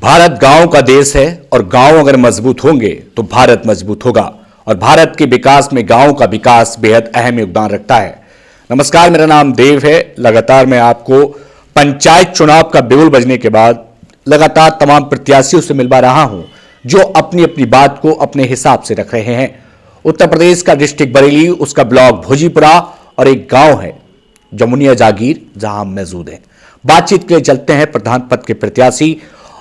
भारत गांव का देश है और गांव अगर मजबूत होंगे तो भारत मजबूत होगा और भारत के विकास में गांव का विकास बेहद अहम योगदान रखता है। नमस्कार, मेरा नाम देव है। लगातार मैं आपको पंचायत चुनाव का बिगुल बजने के बाद लगातार तमाम प्रत्याशियों से मिलवा रहा हूं जो अपनी अपनी बात को अपने हिसाब से रख रहे हैं। उत्तर प्रदेश का डिस्ट्रिक्ट बरेली, उसका ब्लॉक भोजीपुरा और एक गांव है जमुनिया जागीर, जहां हम मौजूद हैं। बातचीत के लिए चलते हैं प्रधान पद के प्रत्याशी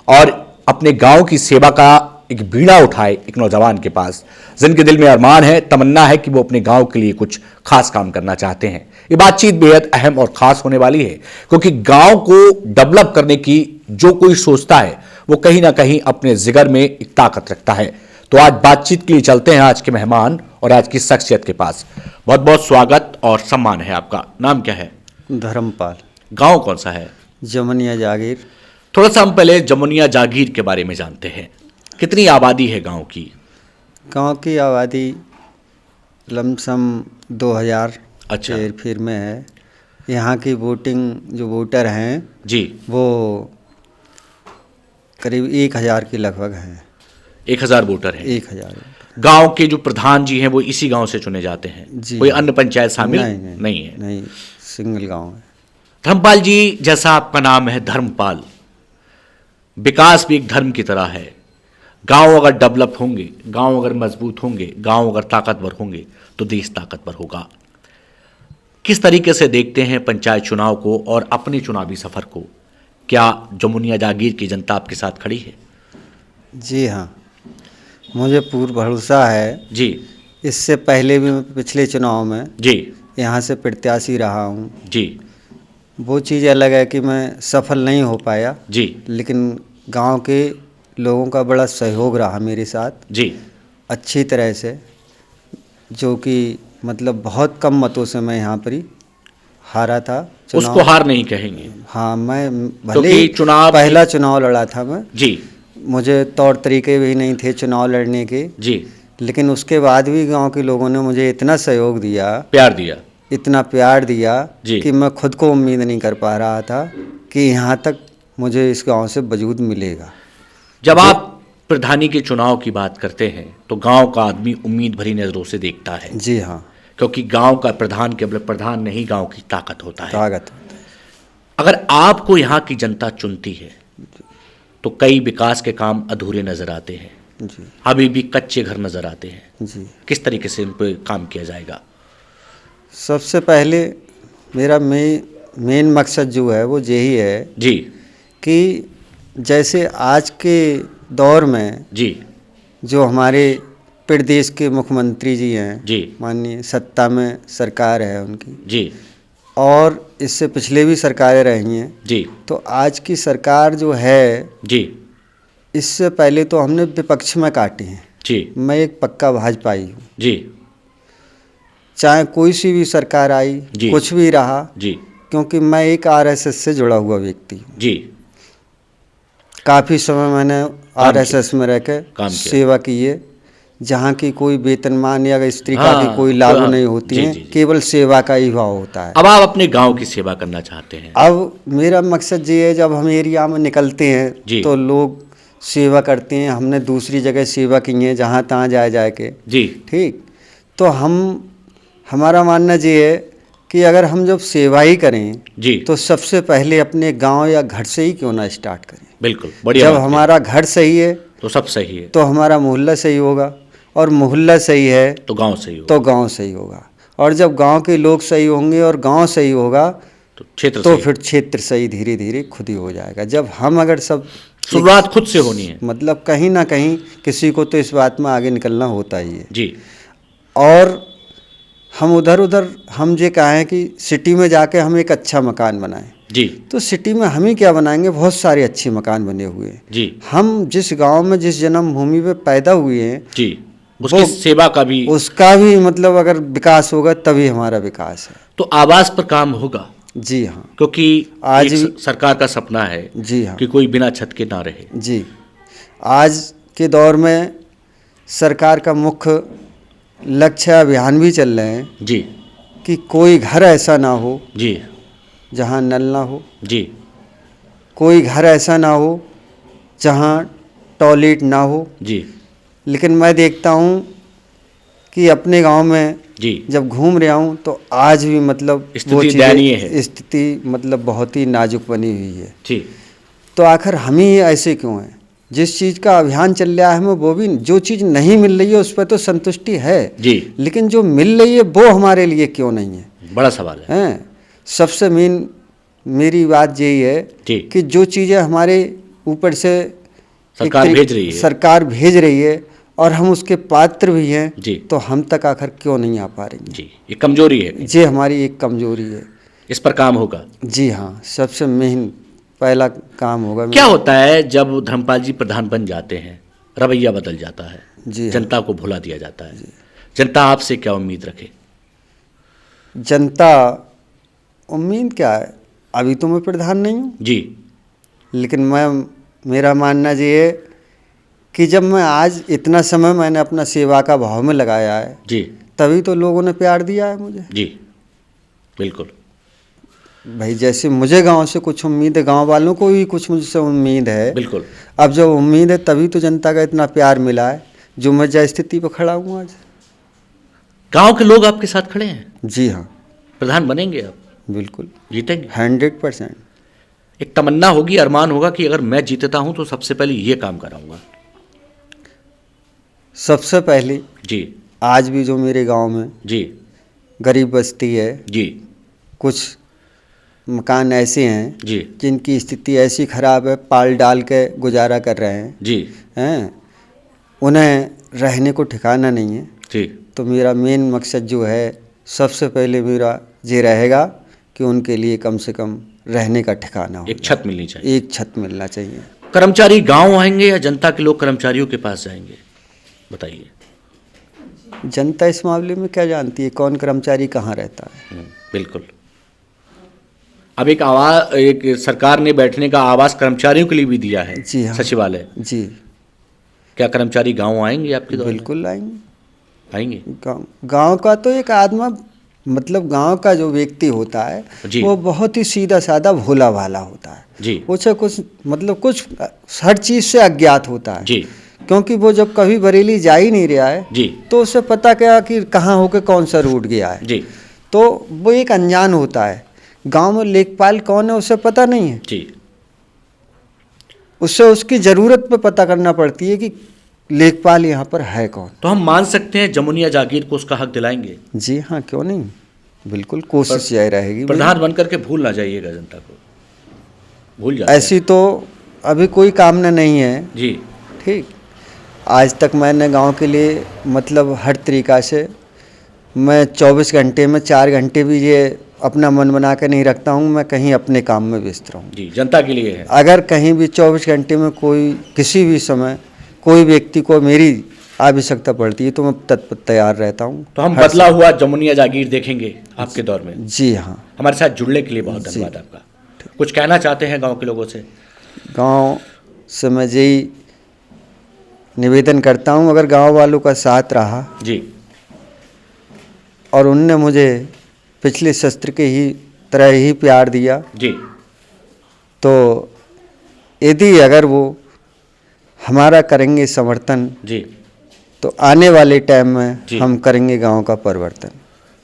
और अपने गांव की सेवा का एक बीड़ा उठाए एक नौजवान के पास, जिनके दिल में अरमान है, तमन्ना है कि वो अपने गांव के लिए कुछ खास काम करना चाहते हैं। ये बातचीत बेहद अहम और खास होने वाली है क्योंकि गांव को डेवलप करने की जो कोई सोचता है वो कहीं ना कहीं अपने जिगर में एक ताकत रखता है। तो आज बातचीत के लिए चलते हैं आज के मेहमान और आज की शख्सियत के पास। बहुत बहुत स्वागत और सम्मान है आपका। नाम क्या है? धर्मपाल। गांव कौन सा है? जमुनिया जागीर। थोड़ा सा हम पहले जमुनिया जागीर के बारे में जानते हैं। कितनी आबादी है गांव की? गांव की आबादी लमसम 2000 अच्छा। फिर में है। यहाँ की वोटिंग जो वोटर हैं जी, वो करीब 1000 के लगभग हैं। 1000 वोटर हैं। 1000। गांव के जो प्रधान जी हैं वो इसी गांव से चुने जाते हैं? जी। कोई अन्य पंचायत शामिल नहीं है? नहीं, सिंगल गांव है। धर्मपाल जी, जैसा आपका नाम है धर्मपाल, विकास भी एक धर्म की तरह है। गांव अगर डेवलप होंगे, गांव अगर मजबूत होंगे, गांव अगर ताकतवर होंगे तो देश ताकतवर होगा। किस तरीके से देखते हैं पंचायत चुनाव को और अपने चुनावी सफर को? क्या जमुनिया जागीर की जनता आपके साथ खड़ी है? जी हाँ, मुझे पूर्ण भरोसा है। जी इससे पहले भी मैं पिछले चुनाव में जी यहाँ से प्रत्याशी रहा हूँ। जी वो चीज़ अलग है कि मैं सफल नहीं हो पाया जी लेकिन गांव के लोगों का बड़ा सहयोग रहा मेरे साथ जी अच्छी तरह से, जो कि मतलब बहुत कम मतों से मैं यहाँ पर ही हारा था चुनाव। उसको हार नहीं कहेंगे। हाँ, मैं भले क्योंकि ही चुनाव पहला चुनाव लड़ा था मैं। जी मुझे तौर तरीके भी नहीं थे चुनाव लड़ने के, जी लेकिन उसके बाद भी गांव के लोगों ने मुझे इतना सहयोग दिया, प्यार दिया, इतना प्यार दिया जी। कि मैं खुद को उम्मीद नहीं कर पा रहा था कि यहाँ तक मुझे इस गांव से वजूद मिलेगा। जब आप प्रधानी के चुनाव की बात करते हैं तो गांव का आदमी उम्मीद भरी नजरों से देखता है। जी हाँ, क्योंकि गांव का प्रधान केवल प्रधान नहीं, गांव की ताकत होता है। ताकत। अगर आपको यहाँ की जनता चुनती है तो कई विकास के काम अधूरे नजर आते हैं, जी अभी भी कच्चे घर नजर आते हैं। जी। किस तरीके से उन पर काम किया जाएगा? सबसे पहले मेरा मेन मकसद जो है वो यही है जी कि जैसे आज के दौर में जी जो हमारे प्रदेश के मुख्यमंत्री जी हैं, जी माननीय सत्ता में सरकार है उनकी, जी और इससे पिछले भी सरकारें रही हैं, जी तो आज की सरकार जो है जी इससे पहले तो हमने विपक्ष में काटी हैं। जी मैं एक पक्का भाजपाई हूँ। जी चाहे कोई सी भी सरकार आई, जी। कुछ भी रहा, जी क्योंकि मैं एक आरएसएस से जुड़ा हुआ व्यक्ति हूँ। जी काफ़ी समय मैंने आरएसएस में रह के काम किया। सेवा की है, जहाँ की कोई वेतनमान या इस तरीका हाँ, की कोई लागू हाँ, नहीं होती जी, है, जी, जी। केवल सेवा का ही भाव होता है। अब आप अपने गांव की सेवा करना चाहते हैं। अब मेरा मकसद ये है, जब हम एरिया में निकलते जी। हैं तो लोग सेवा करते हैं। हमने दूसरी जगह सेवा की है, जहाँ तहाँ जा के, जी ठीक। तो हमारा मानना ये है कि अगर हम जब सेवा ही करें जी तो सबसे पहले अपने गांव या घर से ही क्यों ना स्टार्ट करें। बिल्कुल, बढ़िया। जब हमारा घर सही है तो सब सही है, तो हमारा मोहल्ला सही होगा, और मोहल्ला सही है तो गांव सही हो, तो गांव सही होगा, और जब गांव के लोग सही होंगे और गांव सही होगा तो क्षेत्र तो सही। फिर क्षेत्र सही धीरे धीरे खुद ही हो जाएगा। जब हम अगर सब शुरुआत खुद से होनी है। मतलब कहीं ना कहीं किसी को तो इस बात में आगे निकलना होता ही है। जी और हम उधर हम ये कहें कि सिटी में जाके हम एक अच्छा मकान बनाएं, जी तो सिटी में हम ही क्या बनाएंगे, बहुत सारे अच्छे मकान बने हुए हैं। जी हम जिस गांव में जिस जन्मभूमि पे पैदा हुए हैं, जी उसकी सेवा का भी, उसका भी मतलब अगर विकास होगा तभी हमारा विकास है। तो आवास पर काम होगा। जी हाँ, क्योंकि आज एक सरकार का सपना है जी हाँ, कि कोई बिना छत के ना रहे। जी। आज के दौर में सरकार का मुख्य लक्ष्य अभियान भी चल रहे हैं जी कि कोई घर ऐसा ना हो जी जहाँ नल ना हो, जी कोई घर ऐसा ना हो जहाँ टॉयलेट ना हो। जी लेकिन मैं देखता हूँ कि अपने गांव में जी जब घूम रहा हूँ तो आज भी मतलब वो स्थिति चीज़ें- दयनीय है। स्थिति मतलब बहुत ही नाजुक बनी हुई है। जी तो आखिर हम ही ऐसे क्यों हैं? जिस चीज़ का अभियान चल रहा है हमें वो भी, जो चीज़ नहीं मिल रही है उस पर तो संतुष्टि है, जी लेकिन जो मिल रही है वो हमारे लिए क्यों नहीं है? बड़ा सवाल है। हैं? सबसे मेन मेरी बात यही है जी कि जो चीज़ें हमारे ऊपर से सरकार भेज रही है। सरकार भेज रही है और हम उसके पात्र भी हैं, जी तो हम तक आखिर क्यों नहीं आ पा रही हैं? जी ये कमजोरी है, ये हमारी एक कमजोरी है। इस पर काम होगा। जी हाँ, सबसे मेन पहला काम होगा। क्या होता है जब धर्मपाल जी प्रधान बन जाते हैं, रवैया बदल जाता है, जी हाँ। जनता को भुला दिया जाता है। जनता आपसे क्या उम्मीद रखे? जनता उम्मीद क्या है? अभी तो मैं प्रधान नहीं हूँ, जी लेकिन मेरा मानना ये है कि जब मैं आज इतना समय मैंने अपना सेवा का भाव में लगाया है, जी तभी तो लोगों ने प्यार दिया है मुझे। जी बिल्कुल। भाई जैसे मुझे गांव से कुछ उम्मीद है, गांव वालों को भी कुछ मुझसे उम्मीद है। बिल्कुल। अब जब उम्मीद है तभी तो जनता का इतना प्यार मिला है, जो मैं जिस स्थिति पर खड़ा हूँ आज। गांव के लोग आपके साथ खड़े हैं, जी हाँ, प्रधान बनेंगे आप, बिल्कुल, जीतेंगे। 100%। एक तमन्ना होगी, अरमान होगा कि अगर मैं जीतता हूं तो सबसे पहले ये काम कराऊंगा। सबसे पहले जी आज भी जो मेरे गांव में जी गरीब बस्ती है, जी कुछ मकान ऐसे हैं जी जिनकी स्थिति ऐसी खराब है, पाल डाल के गुजारा कर रहे हैं, जी हैं, उन्हें रहने को ठिकाना नहीं है। जी तो मेरा मेन मकसद जो है, सबसे पहले मेरा ये रहेगा कि उनके लिए कम से कम रहने का ठिकाना हो, एक छत मिलनी चाहिए। एक छत मिलना चाहिए। कर्मचारी गांव आएंगे या जनता के लोग कर्मचारियों के पास जाएंगे, बताइए। जनता इस मामले में क्या जानती है, कौन कर्मचारी कहाँ रहता है? बिल्कुल। अब एक सरकार ने बैठने का आवास कर्मचारियों के लिए भी दिया है। जी हाँ। सचिवालय। जी क्या कर्मचारी गांव आएंगे आपके दौर में? बिल्कुल आएंगे। आएंगे। गांव का तो एक आदमी, मतलब गांव का जो व्यक्ति होता है जी। वो बहुत ही सीधा साधा भोला भाला होता है। जी उसे कुछ मतलब कुछ हर चीज़ से अज्ञात होता है। जी क्योंकि वो जब कभी बरेली जा ही नहीं रहा है, जी तो उसे पता क्या कि कहाँ होके कौन सा रूट गया है। जी तो वो एक अनजान होता है। गांव में लेखपाल कौन है उसे पता नहीं है। जी उससे उसकी ज़रूरत पे पता करना पड़ती है कि लेखपाल यहाँ पर है कौन। तो हम मान सकते हैं जमुनिया जागीर को उसका हक दिलाएंगे। जी हाँ, क्यों नहीं, बिल्कुल कोशिश जारी रहेगी। प्रधान बन करके भूल ना जाइएगा जनता को, भूल जाते ऐसी तो अभी कोई कामना नहीं है। हैं। जी ठीक, आज तक मैंने गांव के लिए मतलब हर तरीक़ा से, मैं 24 घंटे में 4 घंटे भी ये अपना मन बना के नहीं रखता हूँ, मैं कहीं अपने काम में व्यस्त रहूँ। जी जनता के लिए है। अगर कहीं भी 24 घंटे में कोई किसी भी समय कोई व्यक्ति को मेरी आवश्यकता पड़ती है तो मैं तत्पर तैयार रहता हूँ। तो हम बदला हुआ जमुनिया जागीर देखेंगे आपके दौर में। जी हाँ। हमारे साथ जुड़ने के लिए बहुत धन्यवाद आपका। कुछ कहना चाहते हैं गांव के लोगों से? गांव से मैं यही निवेदन करता हूं, अगर गांव वालों का साथ रहा जी और उनने मुझे पिछले सत्र के ही तरह ही प्यार दिया, जी तो यदि अगर वो हमारा करेंगे समर्थन, जी तो आने वाले टाइम में जी। हम करेंगे गांव का परिवर्तन।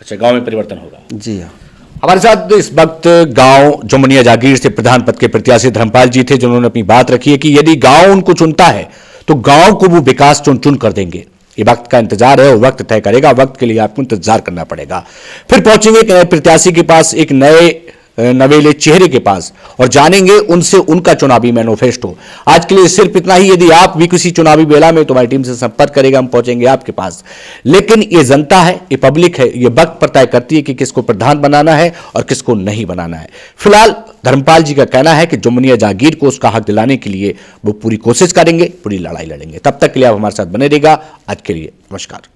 अच्छा, गांव में परिवर्तन होगा। जी हाँ। हमारे साथ इस वक्त गांव जमुनिया जागीर से प्रधान पद के प्रत्याशी धर्मपाल जी थे, जिन्होंने अपनी बात रखी है कि यदि गांव उनको चुनता है तो गांव को वो विकास चुन चुन कर देंगे। ये वक्त का इंतजार है और वक्त तय करेगा, वक्त के लिए आपको इंतजार करना पड़ेगा। फिर पहुंचेंगे एक नए प्रत्याशी के पास, एक नए नवेले चेहरे के पास, और जानेंगे उनसे उनका चुनावी मैनिफेस्टो। आज के लिए सिर्फ इतना ही। यदि आप भी किसी चुनावी बेला में तो हमारी टीम से संपर्क करेगा, हम पहुंचेंगे आपके पास। लेकिन ये जनता है, ये पब्लिक है, ये वक्त पर तय करती है कि किसको प्रधान बनाना है और किसको नहीं बनाना है। फिलहाल धर्मपाल जी का कहना है कि जमुनिया जागीर को उसका हक दिलाने के लिए वो पूरी कोशिश करेंगे, पूरी लड़ाई लड़ेंगे। तब तक के लिए आप हमारे साथ बने रहिएगा। आज के लिए नमस्कार।